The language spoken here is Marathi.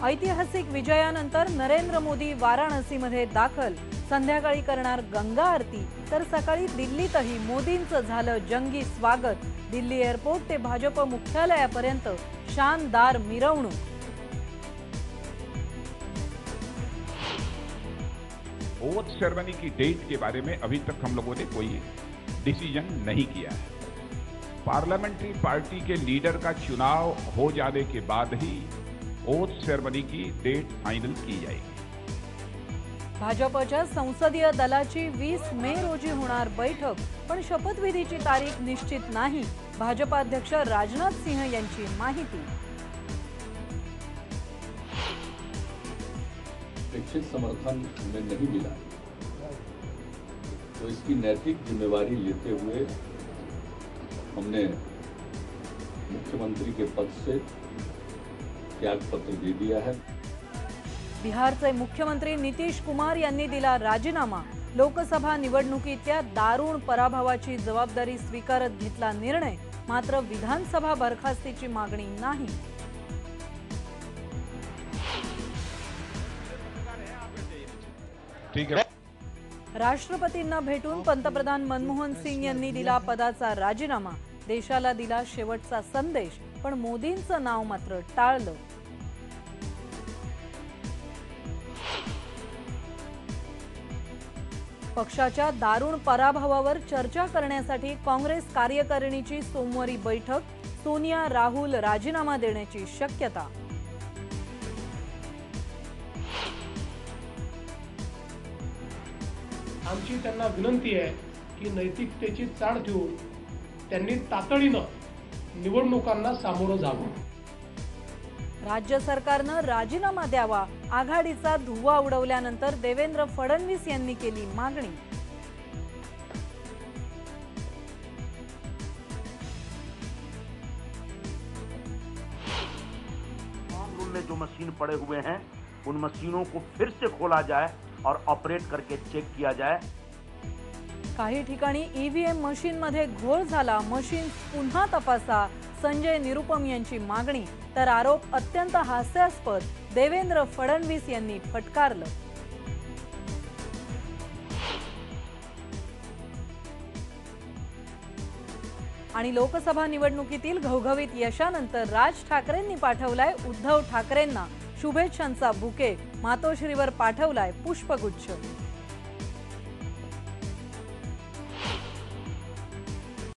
ऐतिहासिक विजयानंतर नरेंद्र मोदी वाराणसीमध्ये दाखल, संध्याकाळी करणार गंगा आरती, तर सकाळी दिल्लीतही मोदींचं झालं जंगी स्वागत। दिल्ली एअरपोर्ट ते भाजप मुख्यालयापर्यंत शानदार मिरवणूक। ओथ सेरेमनी की डेट के बारे में अभी तक हम लोगों ने कोई डिसीजन नहीं किया है। पार्लियामेंट्री पार्टी के लीडर का चुनाव हो जाने के बाद ही ओथ सेरेमनी की डेट फाइनल की जाएगी। भाजपच्या संसदीय दलाची 20 मे रोजी होणार बैठक, पण शपथविधीची तारीख निश्चित नाही। भाजप अध्यक्ष राजनाथ सिंह यांची माहिती। अपेक्षित समर्थन हमें नहीं मिला, तो इसकी नैतिक जिम्मेवारी लेते हुए हमने मुख्यमंत्री के पद से त्यागपत्र दे दिया है। बिहारचे मुख्यमंत्री नीतीश कुमार यांनी दिला राजीनामा। लोकसभा निवडणुकीतल्या दारुण पराभवाची जबाबदारी स्वीकारत घेतला निर्णय, मात्र विधानसभा बरखास्तीची मागणी नाही। ठीक है। राष्ट्रपतींना भेटून पंतप्रधान मनमोहन सिंग यांनी दिला पदाचा राजीनामा। देशाला दिला शेवटचा संदेश, पण मोदींचं नाव मात्र टाळलं। पक्षाच्या दारुण पराभवावर चर्चा करण्यासाठी काँग्रेस कार्यकारिणीची सोमवारी बैठक, सोनिया राहुल राजीनामा देण्याची शक्यता। आमची त्यांना विनंती आहे की नैतिकतेची चाड ठेवून त्यांनी तातडीनं निवडणुकांना सामोरं जावं। राज्य सरकारनं राजीनामा द्यावा। आघाडीचा धुव्वा उडवल्यानंतर देवेंद्र फडणवीस यांनी केली मागणी। रूम में जो मशीन पड़े हुए हैं उन मशीनों को फिर से खोला जाए और ऑपरेट करके चेक किया जाए। काही ठिकाणी ईव्हीएम मशीन मध्ये घोळ झाला, मशीन पुन्हा तपासा, संजय निरुपम यांची मागणी। तर आरोप अत्यंत हास्यास्पद, देवेंद्र फडणवीस यांनी फटकारलं। आणि लोकसभा निवडणुकीतील घवघवीत यशानंतर राज ठाकरेंनी पाठवलाय उद्धव ठाकरेंना शुभेच्छांचा बुके। मातोश्रीवर पाठवलाय पुष्पगुच्छ।